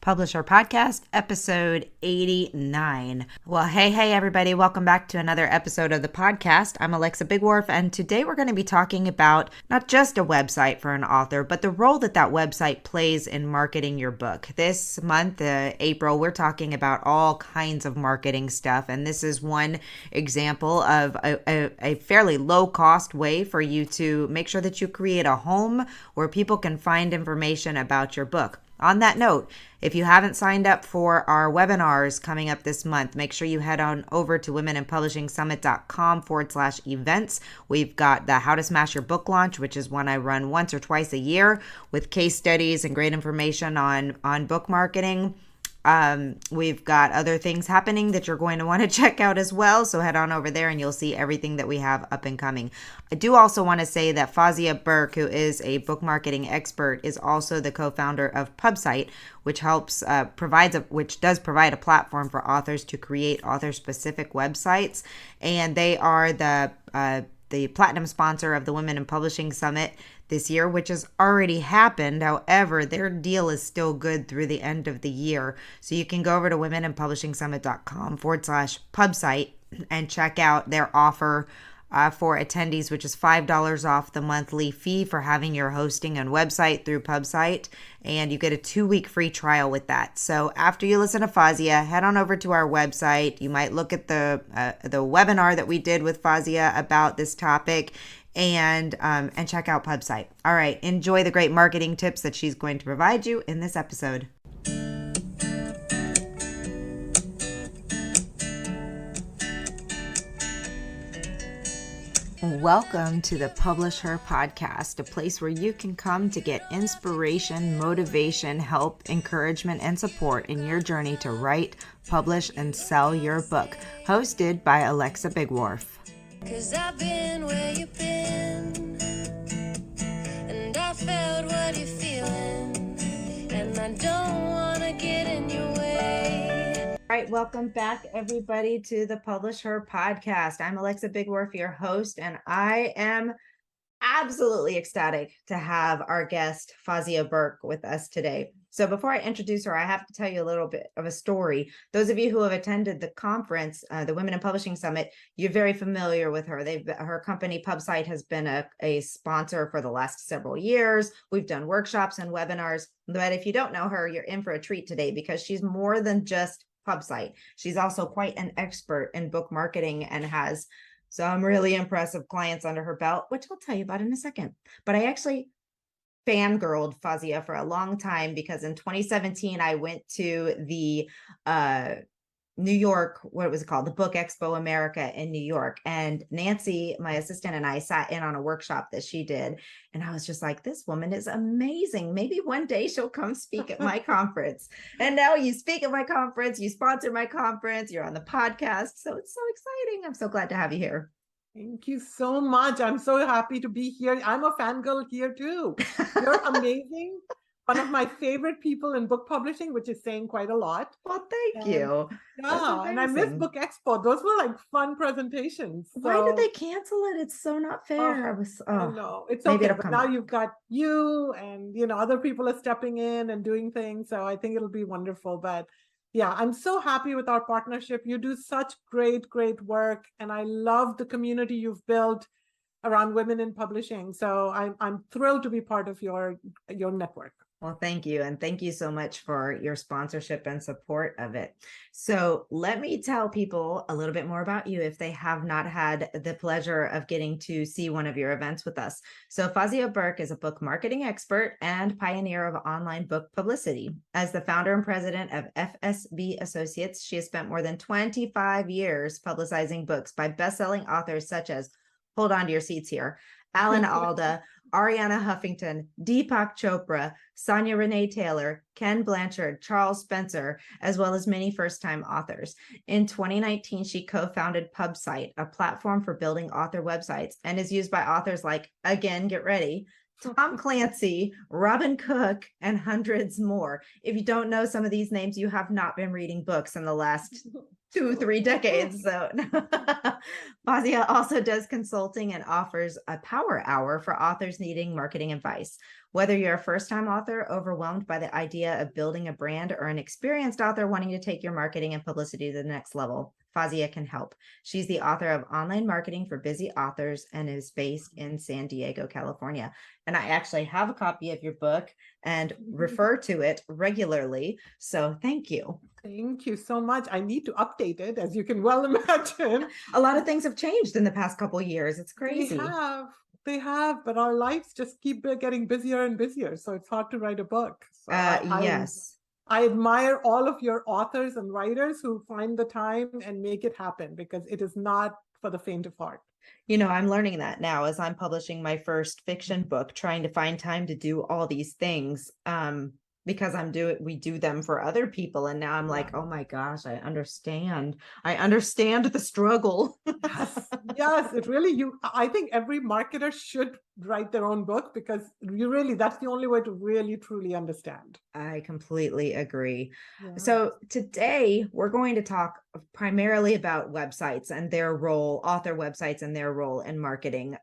Publisher Podcast, episode 89. Well, hey, everybody. Welcome back to another episode of the podcast. I'm Alexa Bigwharf, and today we're going to be talking about not just a website for an author, but the role that that website plays in marketing your book. This month, April, we're talking about all kinds of marketing stuff, and this is one example of a fairly low-cost way for you to make sure that you create a home where people can find information about your book. On that note, if you haven't signed up for our webinars coming up this month, make sure you head on over to womeninpublishingsummit.com/events. We've got the How to Smash Your Book Launch, which is one I run once or twice a year with case studies and great information on book marketing. We've got other things happening that you're going to want to check out as well. So head on over there and you'll see everything that we have up and coming. I do also want to say that Fauzia Burke, who is a book marketing expert, is also the co-founder of PubSite, which does provide a platform for authors to create author-specific websites. And they are the platinum sponsor of the Women in Publishing Summit this year, which has already happened. However, their deal is still good through the end of the year. So you can go over to womeninpublishingsummit.com/pubsite and check out their offer for attendees, which is $5 off the monthly fee for having your hosting and website through PubSite. And you get a 2-week free trial with that. So after you listen to Fauzia, head on over to our website. You might look at the webinar that we did with Fauzia about this topic, and check out PubSite. All right, enjoy the great marketing tips that she's going to provide you in this episode. Welcome to the Publish Her Podcast, a place where you can come to get inspiration, motivation, help, encouragement, and support in your journey to write, publish, and sell your book. Hosted by Alexa Bigwharf. 'Cause I've been where you've been, and I felt what you're feeling, and I don't want to get in your way. All right, welcome back, everybody, to the Publish Her Podcast. I'm Alexa Bigwharf, your host, and I am absolutely ecstatic to have our guest, Fauzia Burke, with us today. So before I introduce her, I have to tell you a little bit of a story. Those of you who have attended the conference, the Women in Publishing Summit, you're very familiar with her. Her company, PubSite, has been a sponsor for the last several years. We've done workshops and webinars. But if you don't know her, you're in for a treat today because she's more than just PubSite. She's also quite an expert in book marketing and has some really impressive clients under her belt, which I'll tell you about in a second. But I actually fangirled Fauzia for a long time because in 2017, I went to the New York, what was it called? The Book Expo America in New York. And Nancy, my assistant, and I sat in on a workshop that she did. And I was just like, this woman is amazing. Maybe one day she'll come speak at my conference. And now you speak at my conference, you sponsor my conference, you're on the podcast. So it's so exciting. I'm so glad to have you here. Thank you so much. I'm so happy to be here. I'm a fangirl here too. You're amazing. One of my favorite people in book publishing, which is saying quite a lot. Well, thank you. Yeah, and I miss Book Expo. Those were like fun presentations. Why did they cancel it? It's so not fair. I know. It's okay. But now you've got you and, other people are stepping in and doing things. So I think it'll be wonderful. But yeah, I'm so happy with our partnership. You do such great work. And I love the community you've built around women in publishing. So I'm thrilled to be part of your network. Well, thank you. And thank you so much for your sponsorship and support of it. So let me tell people a little bit more about you if they have not had the pleasure of getting to see one of your events with us. So Fauzia Burke is a book marketing expert and pioneer of online book publicity. As the founder and president of FSB Associates, she has spent more than 25 years publicizing books by best-selling authors such as, hold on to your seats here, Alan Alda, Ariana Huffington, Deepak Chopra, Sonia Renee Taylor, Ken Blanchard, Charles Spencer, as well as many first-time authors. In 2019, she co-founded PubSite, a platform for building author websites, and is used by authors like, again, get ready, Tom Clancy, Robin Cook, and hundreds more. If you don't know some of these names, you have not been reading books in the last 2-3 decades. So Fauzia also does consulting and offers a power hour for authors needing marketing advice. Whether you're a first-time author overwhelmed by the idea of building a brand or an experienced author wanting to take your marketing and publicity to the next level, Fauzia can help. She's the author of Online Marketing for Busy Authors and is based in San Diego, California. And I actually have a copy of your book and refer to it regularly. So thank you. Thank you so much. I need to update it, as you can well imagine. A lot of things have changed in the past couple of years. It's crazy. They have, but our lives just keep getting busier and busier. So it's hard to write a book. So yes. I admire all of your authors and writers who find the time and make it happen, because it is not for the faint of heart. You know, I'm learning that now as I'm publishing my first fiction book, trying to find time to do all these things. Because we do them for other people. And now I'm like, oh my gosh, I understand the struggle. Yes, I think every marketer should write their own book, because that's the only way to really, truly understand. I completely agree. Yeah. So today we're going to talk primarily about websites and their role, author websites and their role in marketing.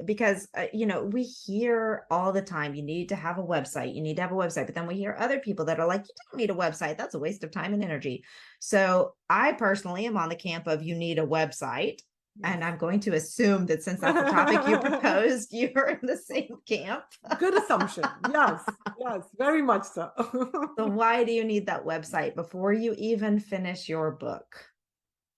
Because, we hear all the time, you need to have a website, but then we hear other people that are like, you don't need a website. That's a waste of time and energy. So I personally am on the camp of you need a website. And I'm going to assume that since that's the topic you proposed, you're in the same camp. Good assumption. Yes, very much so. So why do you need that website before you even finish your book?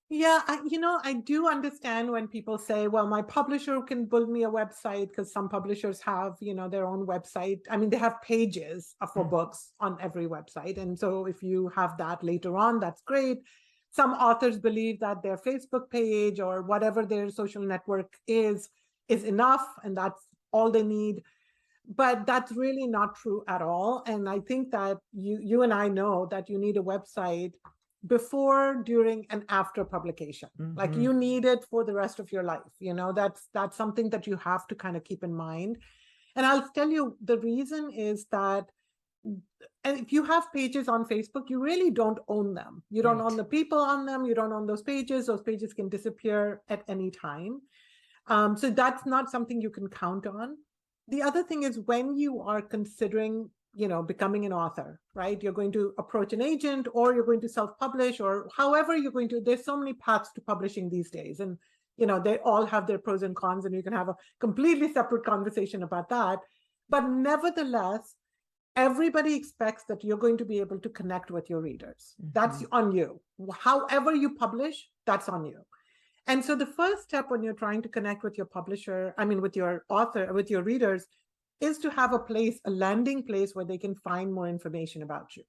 Yeah, I do understand when people say, well, my publisher can build me a website, because some publishers have, their own website. I mean, they have pages for books on every website. And so if you have that later on, that's great. Some authors believe that their Facebook page or whatever their social network is enough, and that's all they need. But that's really not true at all. And I think that you and I know that you need a website before, during, and after publication. Mm-hmm. Like, you need it for the rest of your life. That's something that you have to kind of keep in mind. And I'll tell you, the reason is that, and if you have pages on Facebook, you really don't own them. You don't own the people on them. You don't own those pages. Those pages can disappear at any time. So that's not something you can count on. The other thing is, when you are considering, becoming an author, right? You're going to approach an agent, or you're going to self-publish, or however you're going to, there's so many paths to publishing these days. And, they all have their pros and cons, and you can have a completely separate conversation about that. But nevertheless, everybody expects that you're going to be able to connect with your readers. Mm-hmm. That's on you. However you publish, that's on you. And so the first step when you're trying to connect with your publisher, with your author, with your readers, is to have a landing place where they can find more information about you.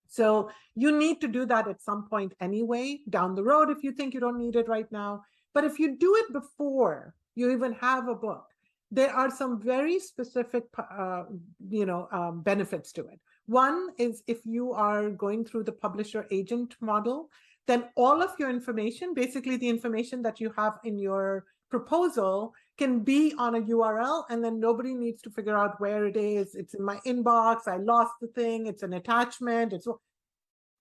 So you need to do that at some point anyway, down the road, if you think you don't need it right now. But if you do it before you even have a book, there are some very specific, benefits to it. One is, if you are going through the publisher agent model, then all of your information, basically the information that you have in your proposal, can be on a URL, and then nobody needs to figure out where it is. It's in my inbox. I lost the thing. It's an attachment.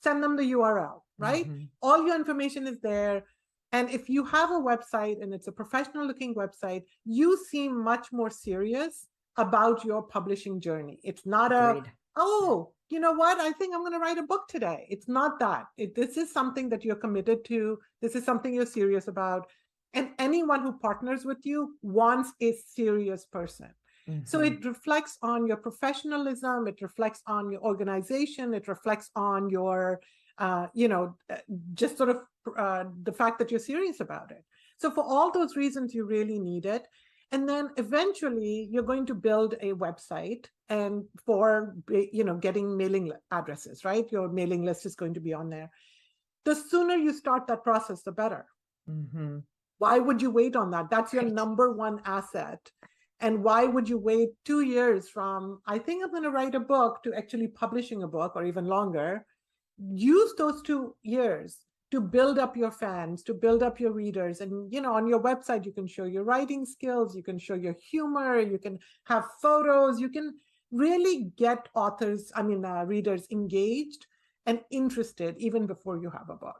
Send them the URL, right? Mm-hmm. All your information is there. And if you have a website and it's a professional looking website, you seem much more serious about your publishing journey. It's not you know what? I think I'm going to write a book today. It's not that. This is something that you're committed to. This is something you're serious about. And anyone who partners with you wants a serious person. Mm-hmm. So it reflects on your professionalism. It reflects on your organization. It reflects on your, just sort of the fact that you're serious about it. So for all those reasons, you really need it. And then eventually you're going to build a website, and for, getting mailing addresses, right? Your mailing list is going to be on there. The sooner you start that process, the better. Mm-hmm. Why would you wait on that? That's your number one asset. And why would you wait 2 years from, I think I'm going to write a book, to actually publishing a book, or even longer? Use those 2 years to build up your fans, to build up your readers. And, on your website, you can show your writing skills, you can show your humor, you can have photos, you can really get readers engaged and interested even before you have a book.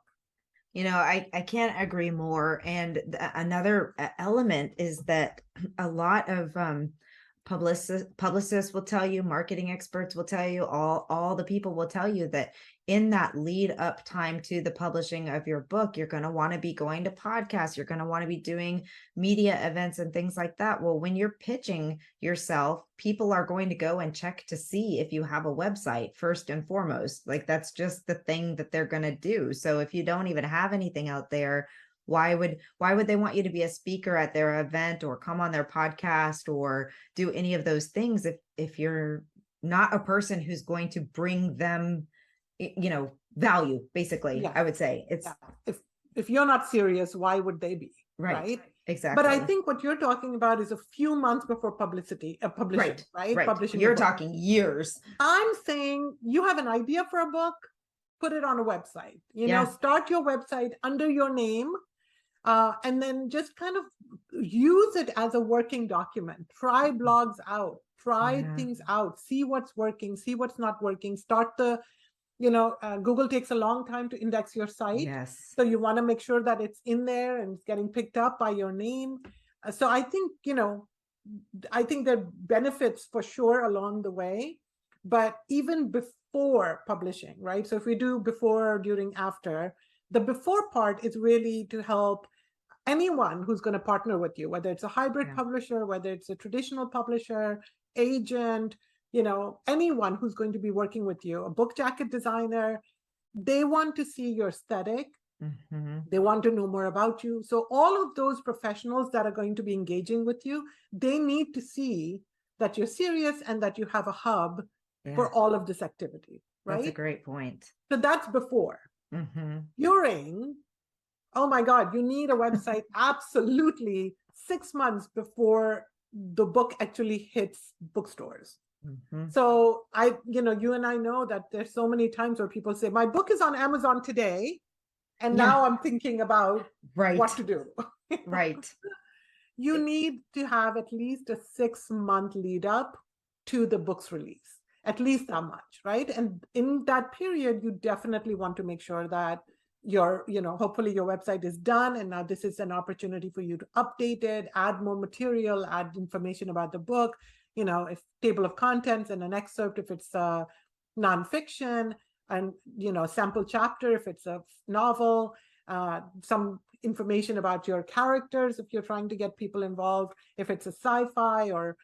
I can't agree more. And another element is that a lot of publicists will tell you, marketing experts will tell you, all the people will tell you that in that lead up time to the publishing of your book, you're going to want to be going to podcasts, you're going to want to be doing media events and things like that. Well, when you're pitching yourself, people are going to go and check to see if you have a website first and foremost. Like, that's just the thing that they're going to do. So if you don't even have anything out there, why would they want you to be a speaker at their event or come on their podcast or do any of those things if you're not a person who's going to bring them value, basically? Yeah. I would say it's if you're not serious, why would they be? Right. Exactly. But I think what you're talking about is a few months before publishing, right? Publishing. You're talking years. I'm saying you have an idea for a book, put it on a website, start your website under your name, and then just kind of use it as a working document. Try blogs out, try things out, see what's working, see what's not working. Start Google takes a long time to index your site. Yes. So you want to make sure that it's in there and it's getting picked up by your name. So I think, I think there are benefits for sure along the way, but even before publishing, right? So if we do before, during, after, the before part is really to help anyone who's going to partner with you, whether it's a hybrid publisher, whether it's a traditional publisher, agent, anyone who's going to be working with you, a book jacket designer, they want to see your aesthetic. They want to know more about you. So all of those professionals that are going to be engaging with you, they need to see that you're serious and that you have a hub for all of this activity, right? That's a great point. So that's before. During, oh my God, you need a website absolutely 6 months before the book actually hits bookstores. So you and I know that there's so many times where people say, my book is on Amazon today, and now I'm thinking about what to do. Right. You need to have at least a 6-month lead up to the book's release, at least that much, right? And in that period, you definitely want to make sure that hopefully your website is done, and now this is an opportunity for you to update it, add more material, add information about the book, if table of contents and an excerpt if it's a nonfiction, and sample chapter if it's a novel, some information about your characters if you're trying to get people involved, if it's a sci-fi or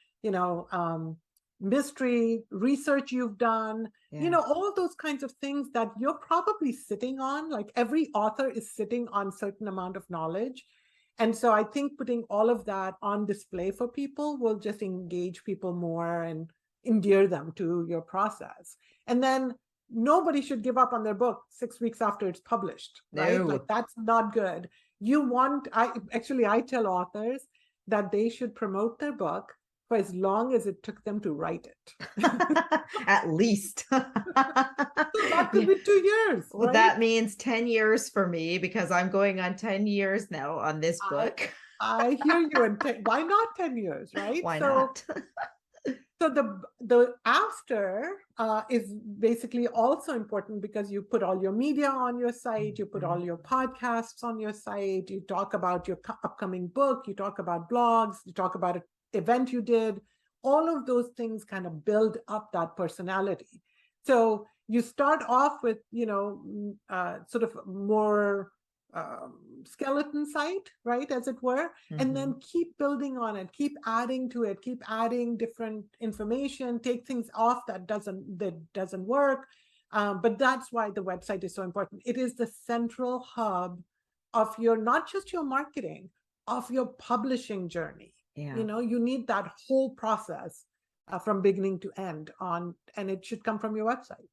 mystery research you've done, all those kinds of things that you're probably sitting on. Like, every author is sitting on a certain amount of knowledge. And so I think putting all of that on display for people will just engage people more and endear them to your process. And then nobody should give up on their book 6 weeks after it's published, right? No. Like, that's not good. I tell authors that they should promote their book for as long as it took them to write it. At least. That could be 2 years. Well, right? that means 10 years for me, because I'm going on 10 years now on this book. I hear you. And why not 10 years, right? Why not? So the after is basically also important, because you put all your media on your site, you put all your podcasts on your site, you talk about your upcoming book, you talk about blogs, you talk about an event you did. All of those things kind of build up that personality. So you start off with, sort of more skeleton site, right, as it were, and then keep building on it, keep adding to it, keep adding different information, take things off that doesn't work. But that's why the website is so important. It is the central hub of not just your marketing, of your publishing journey. You need that whole process from beginning to end and it should come from your website.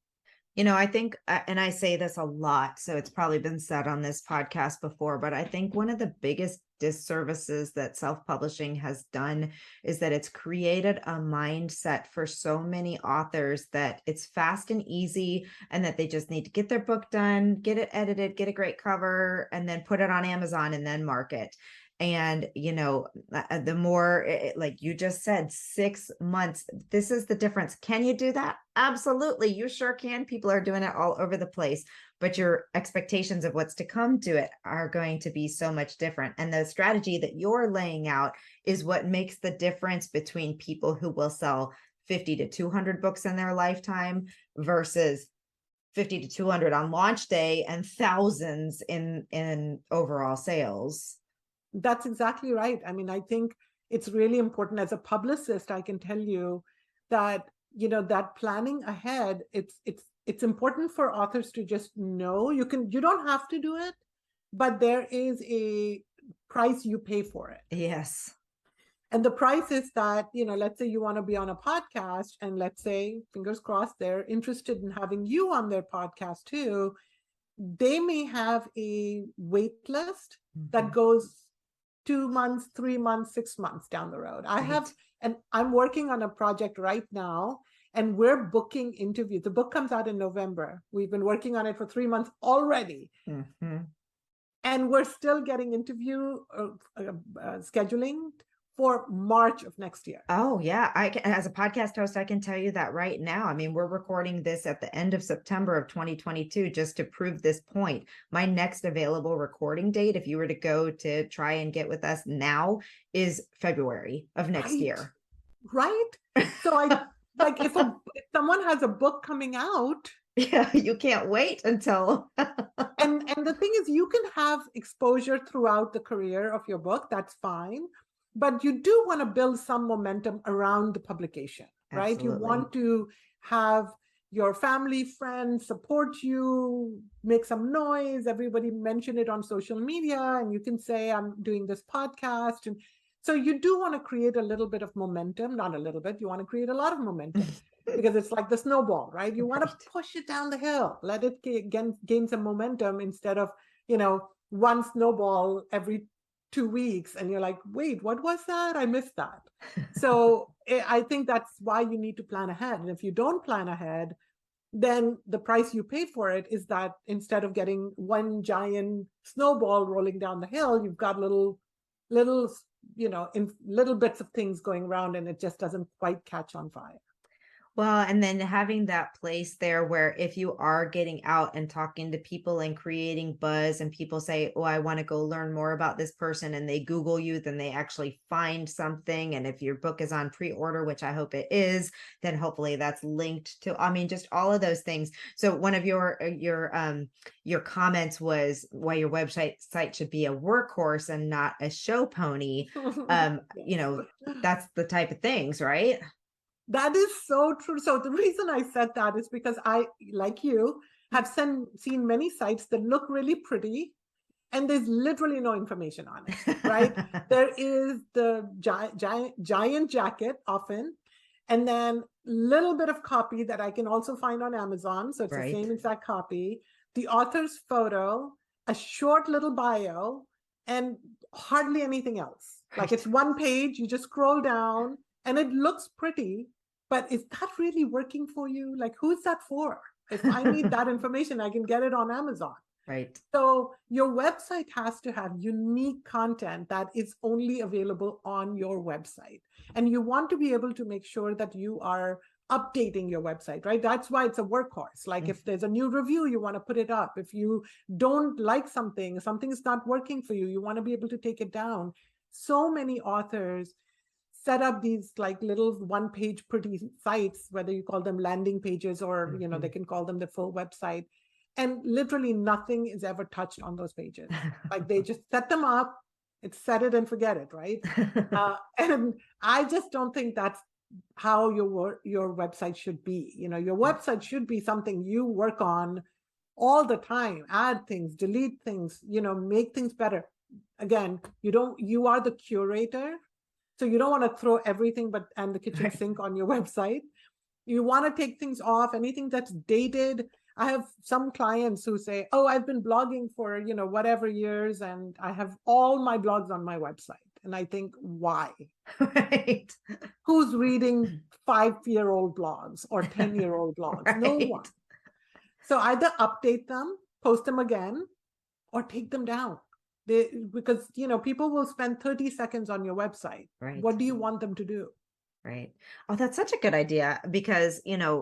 I think, and I say this a lot, so it's probably been said on this podcast before, but I think one of the biggest disservices that self-publishing has done is that it's created a mindset for so many authors that it's fast and easy, and that they just need to get their book done, get it edited, get a great cover, and then put it on Amazon and then market. And, the more, like you just said, 6 months, this is the difference. Can you do that? Absolutely. You sure can. People are doing it all over the place, but your expectations of what's to come to it are going to be so much different. And the strategy that you're laying out is what makes the difference between people who will sell 50 to 200 books in their lifetime versus 50 to 200 on launch day and thousands in overall sales. That's exactly right. I mean, I think it's really important. As a publicist, I can tell you that, that planning ahead, it's important for authors to just know. You don't have to do it, but there is a price you pay for it. Yes. And the price is that, let's say you want to be on a podcast, and let's say, fingers crossed, they're interested in having you on their podcast too. They may have a wait list that goes 2 months, 3 months, 6 months down the road. And I'm working on a project right now, and we're booking interviews. The book comes out in November. We've been working on it for 3 months already. And we're still getting interview scheduling for March of next year. Oh yeah. As a podcast host, I can tell you that right now. I mean, we're recording this at the end of September of 2022, just to prove this point. My next available recording date, if you were to go to try and get with us now, is February of next year. Right. So like if someone has a book coming out. Yeah, you can't wait until. and the thing is, you can have exposure throughout the career of your book. That's fine. But you do want to build some momentum around the publication, right? Absolutely. You want to have your family, friends support you, make some noise, everybody mention it on social media, and you can say, I'm doing this podcast. And so you do want to create a little bit of momentum, not a little bit, you want to create a lot of momentum because it's like the snowball, right? You want to push it down the hill, let it gain some momentum instead of, one snowball every 2 weeks, and you're like, wait, what was that? I missed that. So I think that's why you need to plan ahead. And if you don't plan ahead, then the price you pay for it is that instead of getting one giant snowball rolling down the hill, you've got little in little bits of things going around, and it just doesn't quite catch on fire. Well, and then having that place there where if you are getting out and talking to people and creating buzz, and people say, oh, I want to go learn more about this person, and they Google you, then they actually find something. And if your book is on pre-order, which I hope it is, then hopefully that's linked to, just all of those things. So one of your comments was why your site should be a workhorse and not a show pony. That's the type of things, right? That is so true. So the reason I said that is because I, like you, have seen many sites that look really pretty, and there's literally no information on it, right? There is the giant jacket often, and then little bit of copy that I can also find on Amazon. So it's the same exact copy, the author's photo, a short little bio, and hardly anything else. Like it's one page, you just scroll down and it looks pretty. But is that really working for you? Like, who's that for? If I need that information, I can get it on Amazon. Right. So your website has to have unique content that is only available on your website. And you want to be able to make sure that you are updating your website, right? That's why it's a workhorse. Like if there's a new review, you want to put it up. If you don't like something is not working for you, you want to be able to take it down. So many authors set up these like little one-page pretty sites, whether you call them landing pages or they can call them the full website, and literally nothing is ever touched on those pages. Like they just set them up, it's set it and forget it, right? And I just don't think that's how your website should be. Your website should be something you work on all the time, add things, delete things, make things better. Again, you are the curator. So you don't want to throw everything and the kitchen sink on your website. You want to take things off, anything that's dated. I have some clients who say, oh, I've been blogging for, whatever years, and I have all my blogs on my website. And I think, why? Right. Who's reading 5-year-old blogs or 10-year-old blogs? Right. No one. So either update them, post them again, or take them down. Because, people will spend 30 seconds on your website. Right. What do you want them to do? Right. Oh, that's such a good idea because,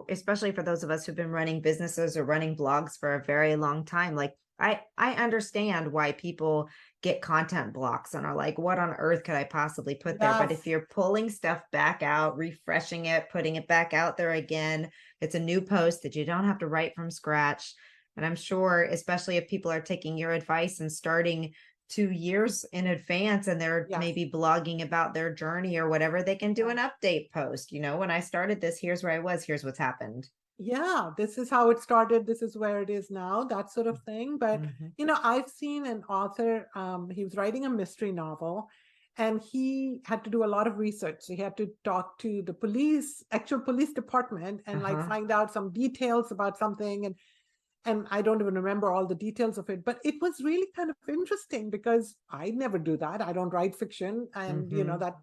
especially for those of us who've been running businesses or running blogs for a very long time, like I understand why people get content blocks and are like, what on earth could I possibly put there? But if Yes. you're pulling stuff back out, refreshing it, putting it back out there again, it's a new post that you don't have to write from scratch. And I'm sure, especially if people are taking your advice and starting 2 years in advance and they're Yes. maybe blogging about their journey or whatever, they can do an update post. When I started this, here's where I was, here's what's happened. Yeah, this is how it started. This is where it is now, that sort of thing. But, I've seen an author, he was writing a mystery novel, and he had to do a lot of research. So he had to talk to the actual police department, and find out some details about something. And I don't even remember all the details of it, but it was really kind of interesting because I never do that. I don't write fiction. And, that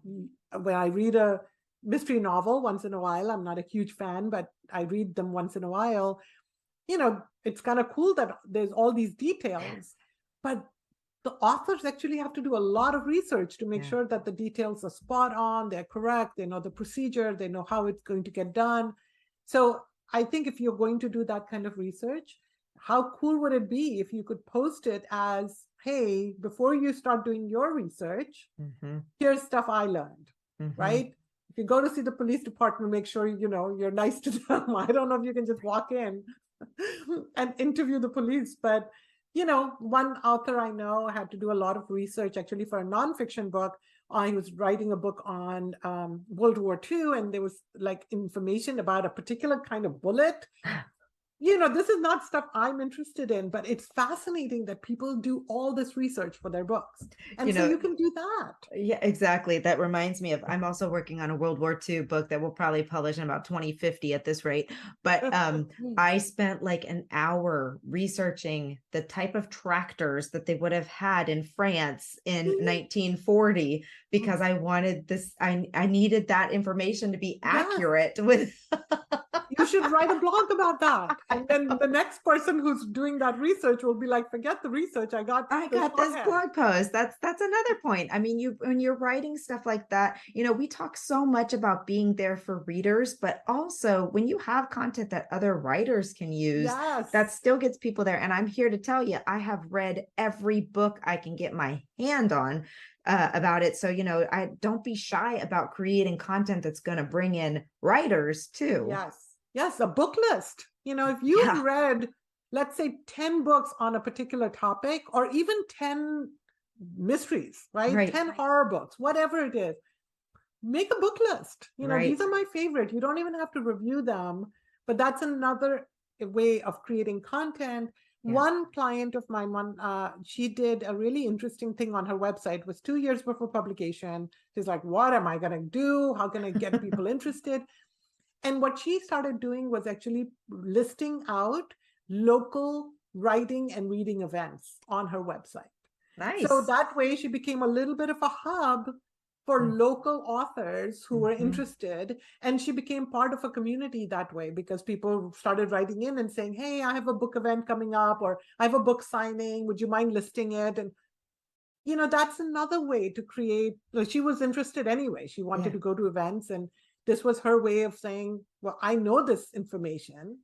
when I read a mystery novel once in a while, I'm not a huge fan, but I read them once in a while, it's kind of cool that there's all these details, but the authors actually have to do a lot of research to make sure that the details are spot on, they're correct, they know the procedure, they know how it's going to get done. So I think if you're going to do that kind of research, how cool would it be if you could post it as, hey, before you start doing your research, here's stuff I learned, right? If you go to see the police department, make sure, you're nice to them. I don't know if you can just walk in and interview the police, but, one author I know had to do a lot of research actually for a nonfiction book. He was writing a book on World War II, and there was information about a particular kind of bullet. This is not stuff I'm interested in, but it's fascinating that people do all this research for their books. And so you can do that. Yeah, exactly. That reminds me of, I'm also working on a World War II book that we'll probably publish in about 2050 at this rate. But I spent like an hour researching the type of tractors that they would have had in France in 1940, because I wanted this, I needed that information to be accurate with. You should write a blog about that. And then the next person who's doing that research will be like, forget the research. I got this blog post. That's another point. I mean, when you're writing stuff like that, we talk so much about being there for readers, but also when you have content that other writers can use, that still gets people there. And I'm here to tell you, I have read every book I can get my hand on about it. So, I don't be shy about creating content that's going to bring in writers too. Yes, a book list. If you've read, let's say, 10 books on a particular topic, or even 10 mysteries, right? 10 horror books, whatever it is, make a book list. These are my favorite. You don't even have to review them, but that's another way of creating content. One client of mine, she did a really interesting thing on her website. It was 2 years before publication. She's like, what am I going to do? How can I get people interested? And what she started doing was actually listing out local writing and reading events on her website. Nice. So that way she became a little bit of a hub for local authors who were interested. And she became part of a community that way, because people started writing in and saying, hey, I have a book event coming up, or I have a book signing. Would you mind listing it? And, that's another way to create. She was interested anyway. She wanted to go to events, and this was her way of saying, well, I know this information.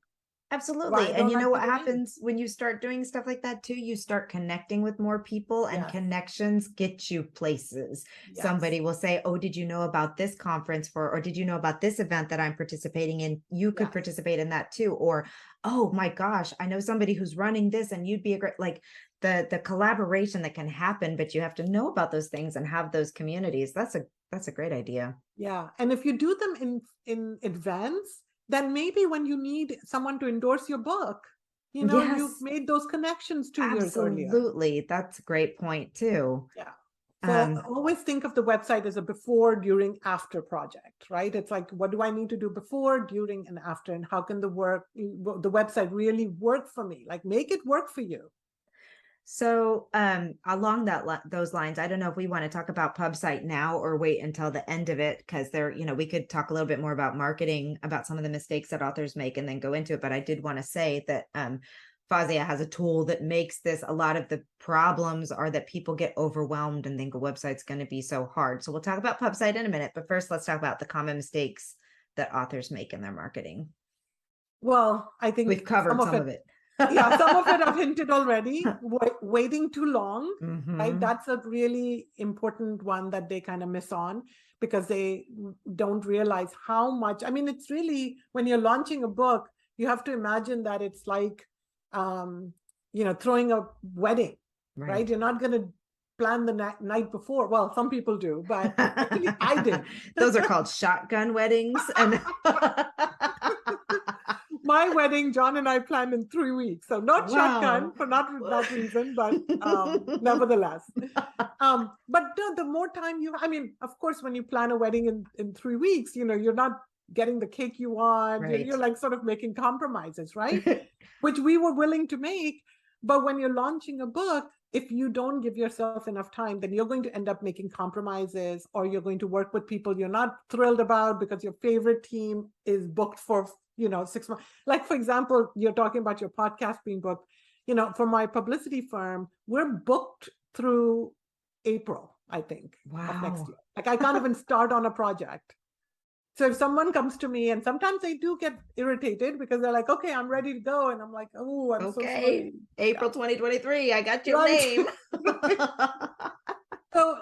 Absolutely. And you know what happens when you start doing stuff like that too? You start connecting with more people, and connections get you places. Somebody will say, oh, did you know about this conference or did you know about this event that I'm participating in? You could participate in that too. Or, oh my gosh, I know somebody who's running this and you'd be a great, the collaboration that can happen, but you have to know about those things and have those communities. That's a great idea. Yeah. And if you do them in advance, then maybe when you need someone to endorse your book, you've made those connections 2 years earlier. Absolutely. That's a great point too. Yeah. So always think of the website as a before, during, after project, right? It's like, what do I need to do before, during, and after? And how can the website really work for me? Like, make it work for you. So along those lines, I don't know if we want to talk about PubSite now or wait until the end of it, because we could talk a little bit more about marketing, about some of the mistakes that authors make, and then go into it. But I did want to say that Fauzia has a tool that makes this. A lot of the problems are that people get overwhelmed and think a website's going to be so hard. So we'll talk about PubSite in a minute, but first let's talk about the common mistakes that authors make in their marketing. Well, I think we've covered some of it. Yeah, some of it I've hinted already. Waiting too long, right? Mm-hmm. That's a really important one that they kind of miss on, because they don't realize how much. I mean, it's really, when you're launching a book, you have to imagine that it's like, throwing a wedding, right? You're not going to plan the night before. Well, some people do, but actually I did. Those are called shotgun weddings. And my wedding, John and I planned in 3 weeks. So not shotgun for not that reason, but nevertheless. But the more time of course, when you plan a wedding in 3 weeks, you're not getting the cake you want. Right. You're like sort of making compromises, right? Which we were willing to make. But when you're launching a book, if you don't give yourself enough time, then you're going to end up making compromises, or you're going to work with people you're not thrilled about because your favorite team is booked for 6 months. Like, for example, you're talking about your podcast being booked. For my publicity firm, we're booked through April, I think, of next year. Like, I can't even start on a project. So if someone comes to me, and sometimes they do get irritated because they're like, okay, I'm ready to go. And I'm like, oh, I'm so sorry. April 2023, I got your name. So,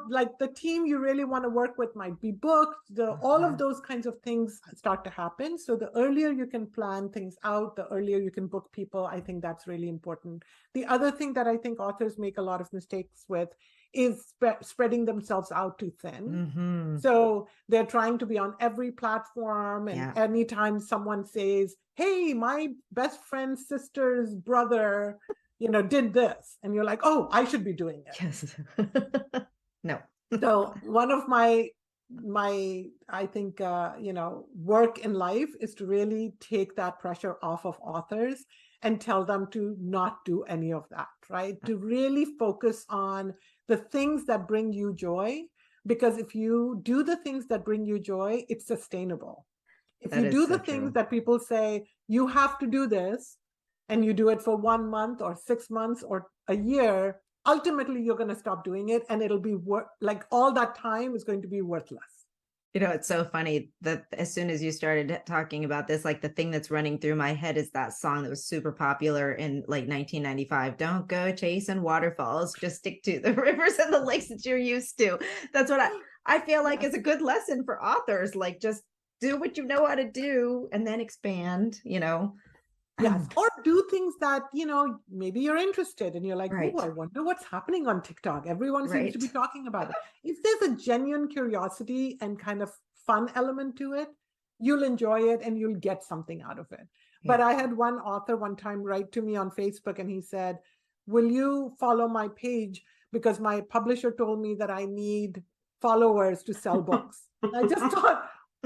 like the team you really want to work with might be booked. All of those kinds of things start to happen. So the earlier you can plan things out, the earlier you can book people. I think that's really important. The other thing that I think authors make a lot of mistakes with is spreading themselves out too thin. Mm-hmm. So they're trying to be on every platform. And anytime someone says, hey, my best friend's sister's brother did this, and you're like, oh, I should be doing it. Yes. No. So one of my I think work in life is to really take that pressure off of authors and tell them to not do any of that, right? To really focus on the things that bring you joy, because if you do the things that bring you joy, it's sustainable. If you do the things that people say you have to do this, and you do it for 1 month or 6 months or a year, ultimately you're going to stop doing it, and it'll be like all that time is going to be worthless. It's so funny that as soon as you started talking about this, like the thing that's running through my head is that song that was super popular in like 1995. Don't go chasing waterfalls, just stick to the rivers and the lakes that you're used to. That's what I feel like is a good lesson for authors. Like, just do what you know how to do and then expand, Yes, or do things that, maybe you're interested and you're like, right. Oh, I wonder what's happening on TikTok. Everyone seems to be talking about it. If there's a genuine curiosity and kind of fun element to it, you'll enjoy it and you'll get something out of it. Yeah. But I had one author one time write to me on Facebook, and he said, will you follow my page? Because my publisher told me that I need followers to sell books. I just thought,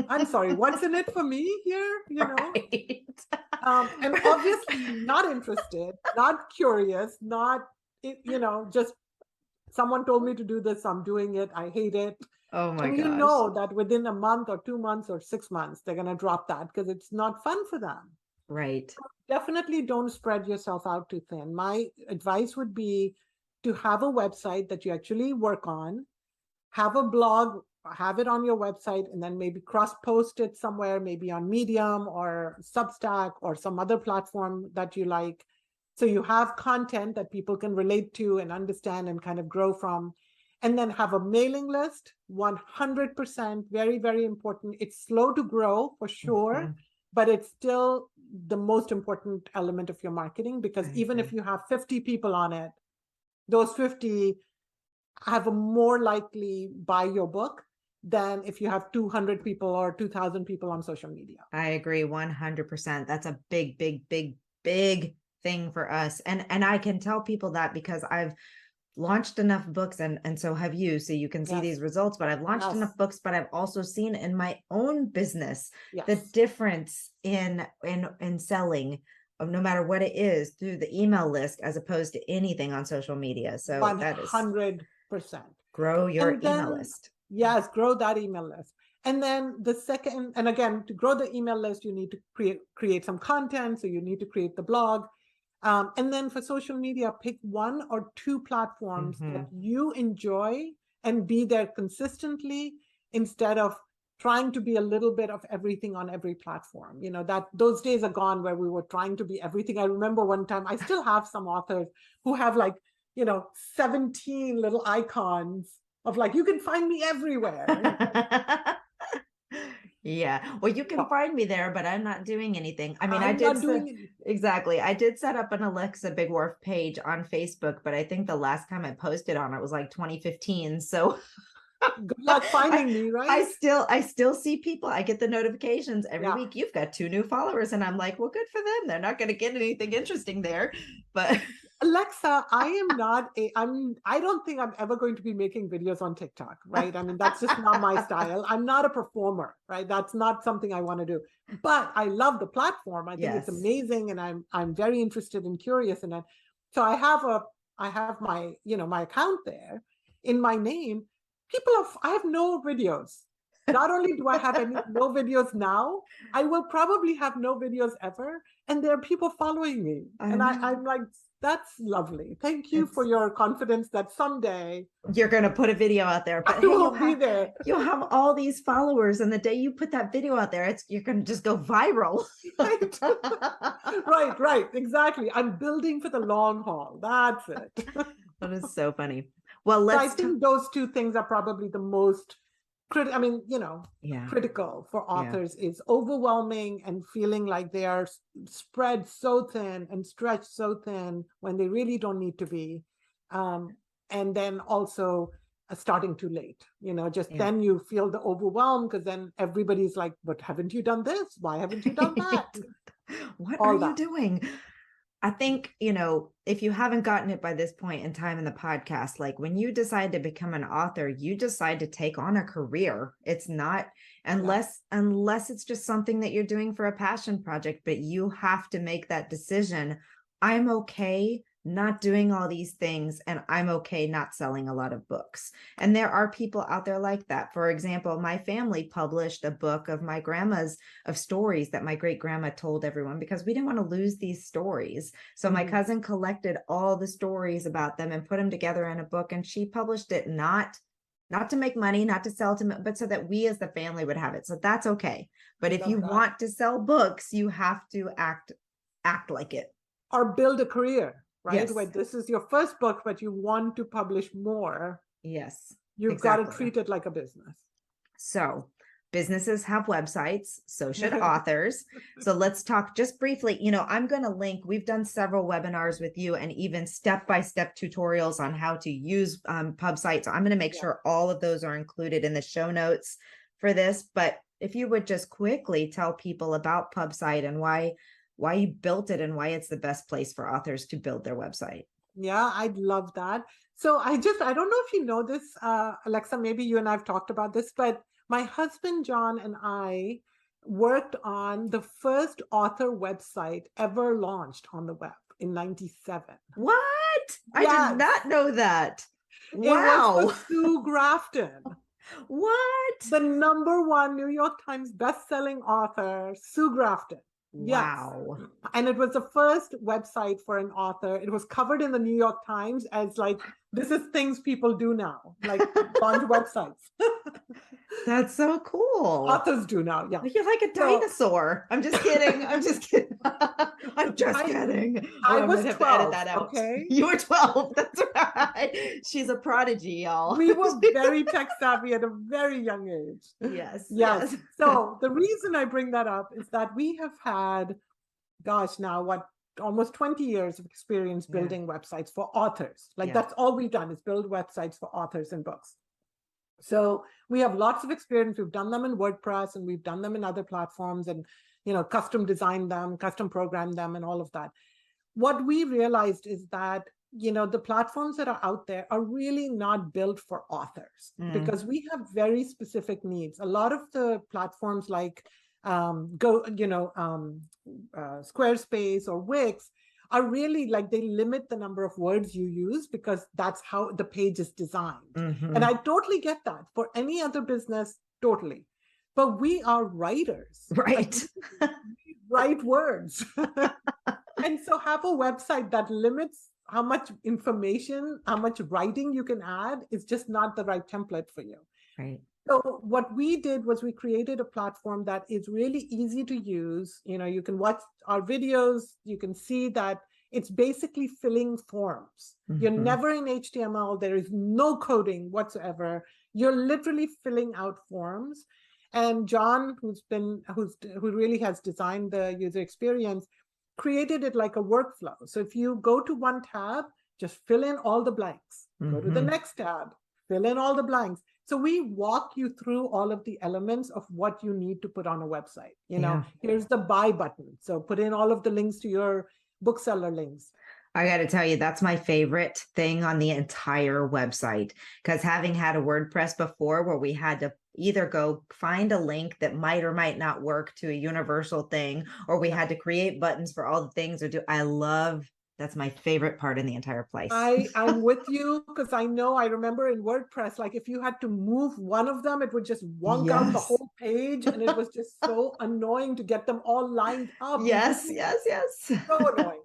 I'm sorry, what's in it for me here? Right. And obviously not interested, not curious, not, just someone told me to do this, I'm doing it, I hate it. Oh my gosh. You know that within a month or 2 months or 6 months, they're going to drop that because it's not fun for them. Right. So definitely don't spread yourself out too thin. My advice would be to have a website that you actually work on, have a blog, have it on your website, and then maybe cross-post it somewhere, maybe on Medium or Substack or some other platform that you like. So you have content that people can relate to and understand and kind of grow from. And then have a mailing list, 100%, very, very important. It's slow to grow for sure, but it's still the most important element of your marketing, because even if you have 50 people on it, those 50 have a more likely buy your book than if you have 200 people or 2,000 people on social media. I agree 100%. That's a big, big, big, big thing for us. And I can tell people that because I've launched enough books, and so have you, so you can see these results, but I've launched enough books, but I've also seen in my own business the difference in selling, no matter what it is, through the email list as opposed to anything on social media. So 100%. that is grow your email list. Yes, grow that email list. And then the second, and again, to grow the email list, you need to create some content. So you need to create the blog. And then for social media, pick 1 or 2 platforms that you enjoy and be there consistently, instead of trying to be a little bit of everything on every platform. You know, that those days are gone where we were trying to be everything. I remember one time, I still have some authors who have like, 17 little icons of like, you can find me everywhere. Yeah. Well, you can find me there, but I'm not doing anything. I mean, I'm not doing anything. Exactly. I did set up an Alexa Big Wharf page on Facebook, but I think the last time I posted on it was like 2015. So good luck finding me, right? I still see people. I get the notifications every week. You've got 2 new followers, and I'm like, well, good for them. They're not going to get anything interesting there, but Alexa, I don't think I'm ever going to be making videos on TikTok, right? I mean, that's just not my style. I'm not a performer, right? That's not something I want to do. But I love the platform. I think it's amazing, and I'm very interested and curious in it. So I have my, my account there in my name. I have no videos. Not only do I have no videos now, I will probably have no videos ever. And there are people following me. And I'm like, that's lovely. Thank you for your confidence that someday you're going to put a video out there. But I will be there. You'll have all these followers, and the day you put that video out there, you're going to just go viral. Right, exactly. I'm building for the long haul. That's it. That is so funny. Well, I think those 2 things are probably the most critical for authors, is overwhelming and feeling like they are spread so thin and stretched so thin when they really don't need to be. And then also starting too late, then you feel the overwhelm, because then everybody's like, but haven't you done this? Why haven't you done that? What are you doing? I think, if you haven't gotten it by this point in time in the podcast, like when you decide to become an author, you decide to take on a career. It's not, unless it's just something that you're doing for a passion project, but you have to make that decision. I'm okay not doing all these things, and I'm okay not selling a lot of books. And there are people out there like that. For example, my family published a book of my grandma's, of stories that my great grandma told everyone, because we didn't want to lose these stories. So my cousin collected all the stories about them and put them together in a book, and she published it not to make money, not to sell to, but so that we as the family would have it. So that's okay. But if you want to sell books, you have to act like it. Or build a career. Right? Yes. Where this is your first book, but you want to publish more. Yes. You've got to treat it like a business. So businesses have websites, so should authors. So let's talk just briefly. I'm going to link, we've done several webinars with you and even step-by-step tutorials on how to use PubSite. So I'm going to make sure all of those are included in the show notes for this. But if you would just quickly tell people about PubSite and why you built it and why it's the best place for authors to build their website. Yeah, I'd love that. So I don't know if you know this, Alexa, maybe you and I have talked about this, but my husband, John, and I worked on the first author website ever launched on the web in 97. What? Yes. I did not know that. Wow. It was for Sue Grafton. What? The #1 New York Times bestselling author, Sue Grafton. Wow. Yes. And it was the first website for an author. It was covered in the New York Times as like, this is things people do now, like launch websites. That's so cool. Authors do now, yeah. You're like a dinosaur. I'm just kidding. I'm just kidding. I'm just kidding. I was 12, to edit that out. Okay? You were 12. That's right. She's a prodigy, y'all. We were very tech savvy at a very young age. Yes. So the reason I bring that up is that we have had, almost 20 years of experience building websites for authors. That's all we've done is build websites for authors and books. So we have lots of experience. We've done them in WordPress and we've done them in other platforms and, custom designed them, custom programmed them and all of that. What we realized is that, the platforms that are out there are really not built for authors because we have very specific needs. A lot of the platforms like Squarespace or Wix are really like, they limit the number of words you use because that's how the page is designed. And I totally get that. For any other business, totally. But we are writers. Right. We write words. And so have a website that limits how much information, how much writing you can add is just not the right template for you. Right. So what we did was we created a platform that is really easy to use. You can watch our videos, you can see that it's basically filling forms. You're never in HTML, there is no coding whatsoever. You're literally filling out forms. And John, who really has designed the user experience, created it like a workflow. So if you go to one tab, just fill in all the blanks. Go to the next tab, fill in all the blanks. So we walk you through all of the elements of what you need to put on a website. Here's the buy button. So put in all of the links to your bookseller links. I got to tell you, that's my favorite thing on the entire website, because having had a WordPress before where we had to either go find a link that might or might not work to a universal thing, or we had to create buttons for all the things that's my favorite part in the entire place. I'm with you, because I remember in WordPress, like if you had to move one of them, it would just wonk out the whole page. And it was just so annoying to get them all lined up. Yes. So annoying.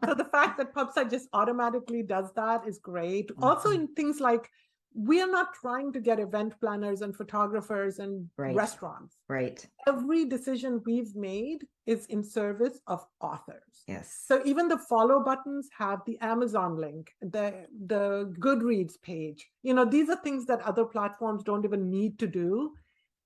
So the fact that PubSite just automatically does that is great. Also in things like, we are not trying to get event planners and photographers and restaurants. Right. Every decision we've made is in service of authors. Yes. So even the follow buttons have the Amazon link, the Goodreads page. These are things that other platforms don't even need to do.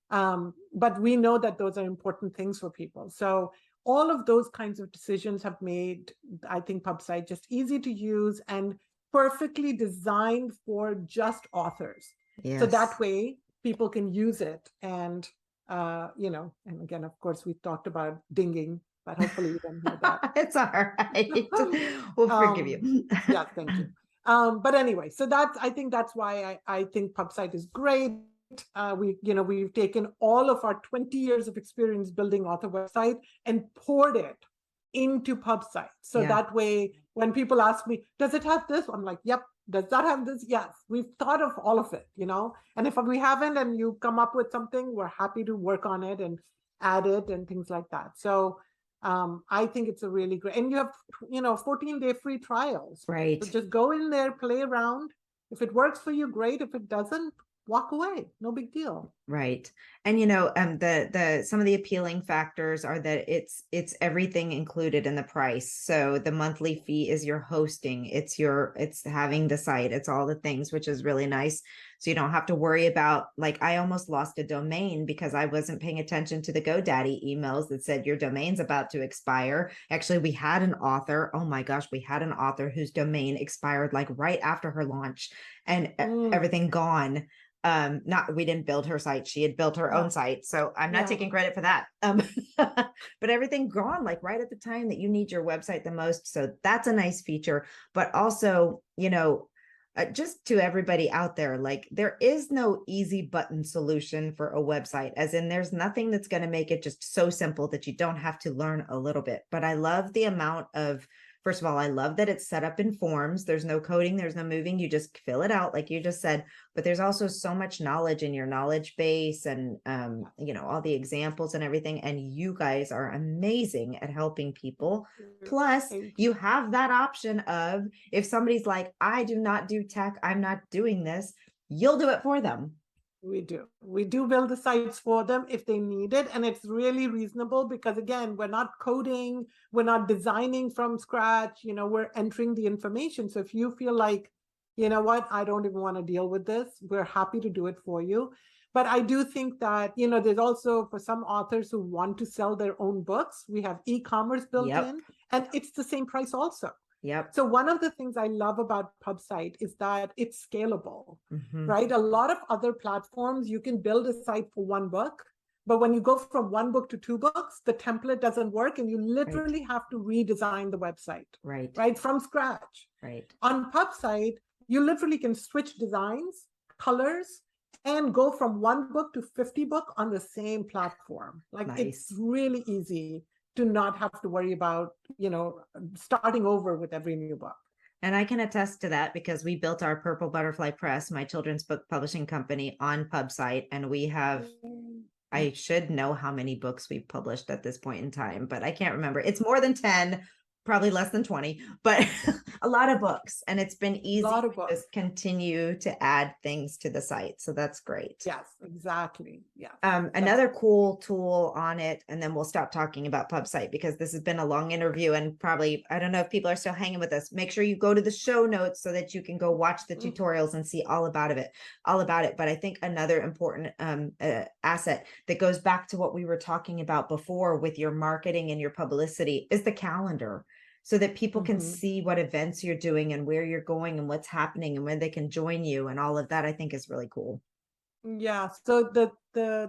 But we know that those are important things for people. So all of those kinds of decisions have made, I think, PubSite just easy to use and perfectly designed for just authors. Yes. So that way people can use it. And, and again, of course, we talked about dinging, but hopefully you didn't hear that. It's all right. We'll forgive you. Yeah, thank you. But anyway, so I think that's why I think PubSite is great. We've taken all of our 20 years of experience building author website and poured it into PubSite. So that way, when people ask me, does it have this? I'm like, yep. Does that have this? Yes. We've thought of all of it, and if we haven't and you come up with something, we're happy to work on it and add it and things like that. So I think it's a really great, and you have, 14-day free trials. Right. So just go in there, play around. If it works for you, great. If it doesn't, walk away. No big deal. Right. And the some of the appealing factors are that it's everything included in the price. So the monthly fee is your hosting, it's having the site, it's all the things, which is really nice. So you don't have to worry about, like, I almost lost a domain because I wasn't paying attention to the GoDaddy emails that said your domain's about to expire. Actually, we had an author whose domain expired like right after her launch, and everything gone. We didn't build her site. She had built her own site. So I'm not taking credit for that. But everything gone like right at the time that you need your website the most. So that's a nice feature. But also, just to everybody out there, like, there is no easy button solution for a website, as in there's nothing that's going to make it just so simple that you don't have to learn a little bit. But I love the amount of, first of all, I love that it's set up in forms. There's no coding, there's no moving. You just fill it out like you just said. But there's also so much knowledge in your knowledge base and, all the examples and everything. And you guys are amazing at helping people. Plus, you have that option of, if somebody's like, I do not do tech, I'm not doing this, you'll do it for them. We do build the sites for them if they need it. And it's really reasonable because, again, we're not coding, we're not designing from scratch, we're entering the information. So if you feel like, you know what, I don't even want to deal with this, we're happy to do it for you. But I do think that, there's also, for some authors who want to sell their own books, we have e-commerce built in, and it's the same price also. Yep. So one of the things I love about PubSite is that it's scalable, right? A lot of other platforms, you can build a site for one book, but when you go from one book to 2 books, the template doesn't work and you literally have to redesign the website, right? From scratch. Right. On PubSite, you literally can switch designs, colors, and go from one book to 50 book on the same platform. Like, it's really easy to not have to worry about, starting over with every new book. And I can attest to that because we built our Purple Butterfly Press, my children's book publishing company, on PubSite. And we have, I should know how many books we've published at this point in time, but I can't remember. It's more than 10, probably less than 20, but a lot of books. And it's been easy to just continue to add things to the site. So that's great. Yes, exactly. Yeah. Another cool tool on it, and then we'll stop talking about PubSite because this has been a long interview and probably, I don't know if people are still hanging with us. Make sure you go to the show notes so that you can go watch the tutorials and see all about it. But I think another important asset that goes back to what we were talking about before with your marketing and your publicity is the calendar, so that people can see what events you're doing and where you're going and what's happening and when they can join you, and all of that I think is really cool. Yeah. So the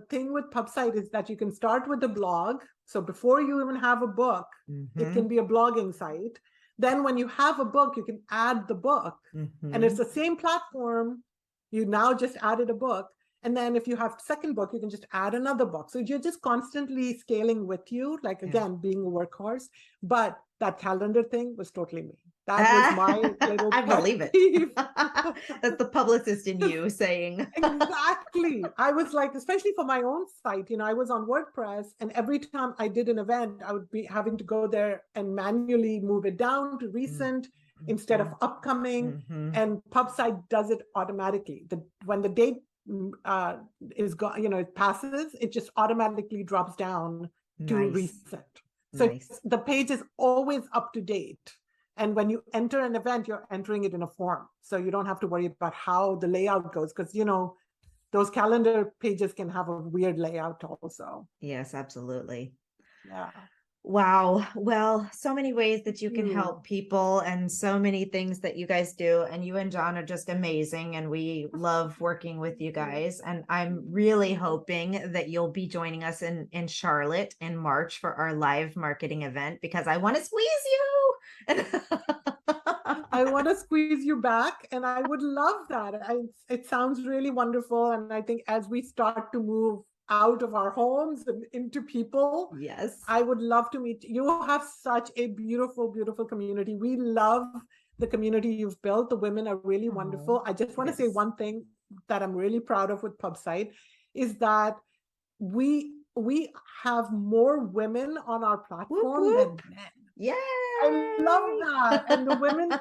thing with PubSite is that you can start with the blog. So before you even have a book, it can be a blogging site. Then when you have a book, you can add the book, and it's the same platform. You now just added a book. And then if you have second book, you can just add another book. So you're just constantly scaling with you, like, again, being a workhorse. But that calendar thing was totally me. That was my little I believe it. That's the publicist in you saying. Exactly. I was like, especially for my own site, I was on WordPress, and every time I did an event, I would be having to go there and manually move it down to recent instead of upcoming. And PubSite does it automatically. When the date is gone, it passes, it just automatically drops down to recent. So the page is always up to date. And when you enter an event, you're entering it in a form. So you don't have to worry about how the layout goes, because, those calendar pages can have a weird layout also. Yes, absolutely. Yeah. Wow. Well, so many ways that you can help people and so many things that you guys do. And you and John are just amazing. And we love working with you guys. And I'm really hoping that you'll be joining us in Charlotte in March for our live marketing event, because I want to squeeze you. I want to squeeze you back. And I would love that. It sounds really wonderful. And I think as we start to move out of our homes and into people, yes, I would love to meet you. You have such a beautiful, beautiful community. We love the community you've built. The women are really wonderful. I just want to say one thing that I'm really proud of with PubSite is that we have more women on our platform than men. Yeah, I love that. And the women,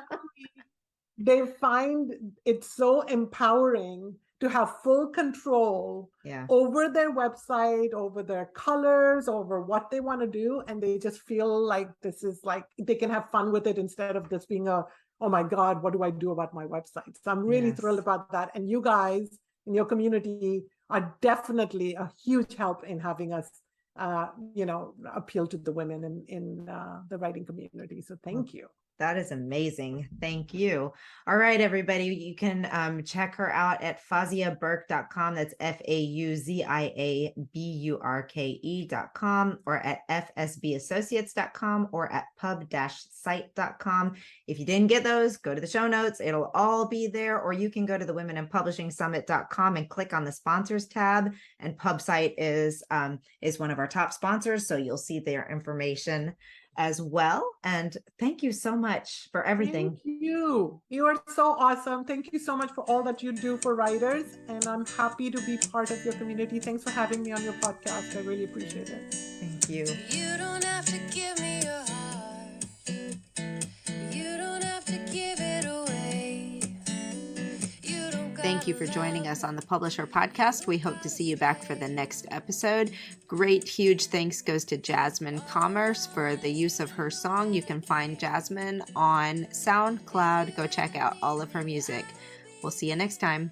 they find it so empowering to have full control over their website, over their colors, over what they want to do. And they just feel like this is like, they can have fun with it instead of this being oh my God, what do I do about my website? So I'm really thrilled about that. And you guys in your community are definitely a huge help in having us, appeal to the women in the writing community. So thank you. That is amazing. Thank you. All right, everybody. You can check her out at fauziaburke.com. That's FAUZIABURKE.com, or at fsbassociates.com, or at pub-site.com. If you didn't get those, go to the show notes. It'll all be there. Or you can go to the womeninpublishingsummit.com and click on the sponsors tab. And PubSite is one of our top sponsors. So you'll see their information as well. And thank you so much for everything. Thank you. You are so awesome. Thank you so much for all that you do for writers. And I'm happy to be part of your community. Thanks for having me on your podcast. I really appreciate it. Thank you. You don't have to give me your heart. You don't have to give it away. Thank you for joining us on the Publisher Podcast. We hope to see you back for the next episode. Great, huge thanks goes to Jasmine Commerce for the use of her song. You can find Jasmine on SoundCloud. Go check out all of her music. We'll see you next time.